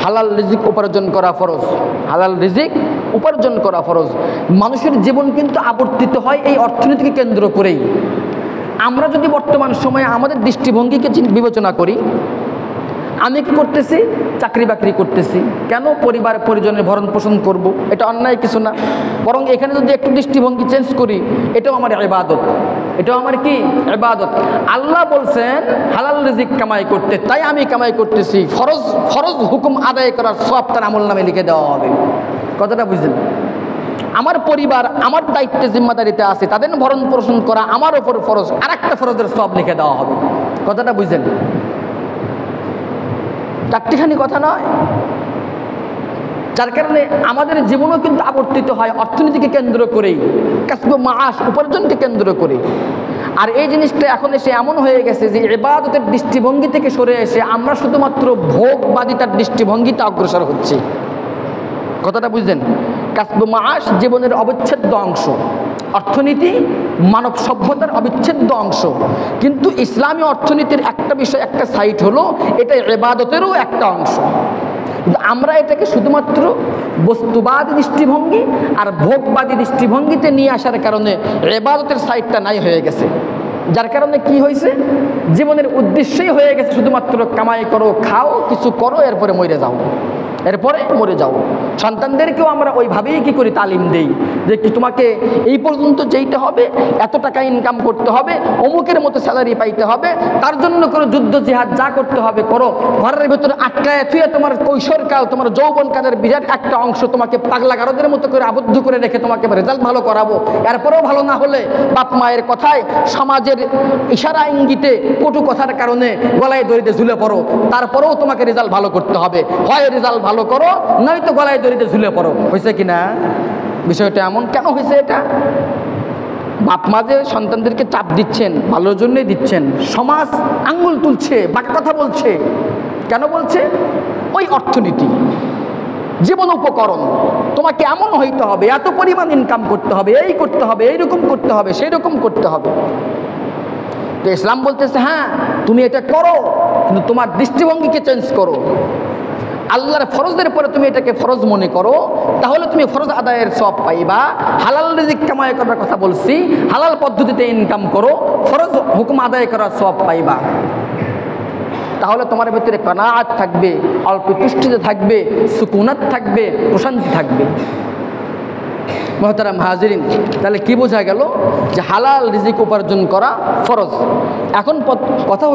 হালাল রিজিক উপার্জন করা ফরজ। হালাল রিজিক উপার্জন করা ফরজ। মানুষের জীবন কিন্তু আবর্তিত হয় এই অর্থনীতিকে কেন্দ্র করেই। আমরা যদি বর্তমান সময়ে আমাদের দৃষ্টিভঙ্গিকে বিবেচনা করি, আমি কি করতেছি? চাকরি বাকরি করতেছি। কেন? পরিবার পরিজনের ভরণ পোষণ করব, এটা অন্যায় কিছু না। বরং এখানে যদি একটু দৃষ্টিভঙ্গি চেঞ্জ করি, এটাও আমার ইবাদত। এটাও আমার কি? ইবাদত। আল্লাহ বলছেন হালাল রিজিক কামাই করতে, তাই আমি কামাই করতেছি। ফরজ ফরজ হুকুম আদায় করার সব তার আমলনামে লিখে দেওয়া হবে। কথাটা বুঝলেন? আমার পরিবার আমার দায়িত্বে জিম্মাদারিতে আছে, তাদের ভরণ পোষণ করা আমার ওপর ফরজ, আর একটা ফরজের সব লিখে দেওয়া হবে। কথাটা বুঝলেন? চারটিখানি কথা নয়। যার কারণে আমাদের জীবনও কিন্তু আবর্তিত হয় অর্থনীতিকে কেন্দ্র করেই, কাসব মাআশ উপার্জনকে কেন্দ্র করে। আর এই জিনিসটা এখন এসে এমন হয়ে গেছে যে ইবাদতের দৃষ্টিভঙ্গি থেকে সরে এসে আমরা শুধুমাত্র ভোগবাদিতার দৃষ্টিভঙ্গিতে অগ্রসর হচ্ছি। কথাটা বুঝলেন? কাসব মাআশ জীবনের অবিচ্ছেদ্য অংশ, অর্থনীতি মানব সভ্যতার অবিচ্ছেদ্য অংশ। কিন্তু ইসলামী অর্থনীতির একটা বিষয়, একটা সাইট হলো এটা ইবাদতেরও একটা অংশ। কিন্তু আমরা এটাকে শুধুমাত্র বস্তুবাদী দৃষ্টিভঙ্গি আর ভোগবাদী দৃষ্টিভঙ্গিতে নিয়ে আসার কারণে ইবাদতের সাইটটা নাই হয়ে গেছে। যার কারণে কি হয়েছে? জীবনের উদ্দেশ্যই হয়ে গেছে শুধুমাত্র কামাই করো, খাও, কিছু করো, এরপরে মরে যাও, এরপরে মরে যাও। সন্তানদেরকেও আমরা ওইভাবেই কি করি? তালিম দেই যে কি তোমাকে এই পর্যন্ত যেইটা হবে, এত টাকা ইনকাম করতে হবে, অমুকের মতো স্যালারি পাইতে হবে, তার জন্য করো যুদ্ধ জিহাদ, যা করতে হবে করো। ঘরের ভেতরে আটকায় থুয়ে তোমার কৈশোরকাল, তোমার যৌবনকালের বিরাট একটা অংশ তোমাকে পাগলা গারদের মতো করে আবদ্ধ করে রেখে তোমাকে রেজাল্ট ভালো করাবো। এরপরেও ভালো না হলে বাপ মায়ের কথায়, সমাজের ইশারা ইঙ্গিতে, কটু কথার কারণে গলায় দড়িতে ঝুলে পড়ো, তারপরেও তোমাকে রেজাল্ট ভালো করতে হবে। হয় রেজাল্ট ভালো করো, নয়তো গলায় দড়িতে ঝুলে পড়ো। হয়েছে কিনা? বিষয়টা এমন কেন হয়েছে? এটা বাপ মা যে সন্তানদেরকে চাপ দিচ্ছেন, ভালোর জন্যই দিচ্ছেন। সমাজ আঙ্গুল তুলছে, বাক কথা বলছে। কেন বলছে? ওই অর্থনীতি, জীবন উপকরণ, তোমাকে এমন হইতে হবে, এত পরিমাণ ইনকাম করতে হবে, এই করতে হবে, এইরকম করতে হবে, সেই রকম করতে হবে। তো ইসলাম বলতেছে হ্যাঁ তুমি এটা করো, কিন্তু তোমার দৃষ্টিভঙ্গিকে চেঞ্জ করো। আল্লাহর ফরজের পরে তুমি এটাকে ফরজ মনে করো, তাহলে তুমি ফরজ আদায়ের সওয়াব পাইবা। হালাল রিজিক কামাই করার কথা বলছি, হালাল পদ্ধতিতে ইনকাম করো, ফরজ হুকুম আদায় করার সওয়াব পাইবা। তাহলে তোমার ভিতরে কানাআত থাকবে, অল্প তুষ্টিতে থাকবে, সুকুনাত থাকবে, প্রশান্তি থাকবে। মুহতারাম হাজিরিন, তাহলে কি বোঝা গেল? যে হালাল রিজিক উপার্জন করা ফরজ। এখন কথা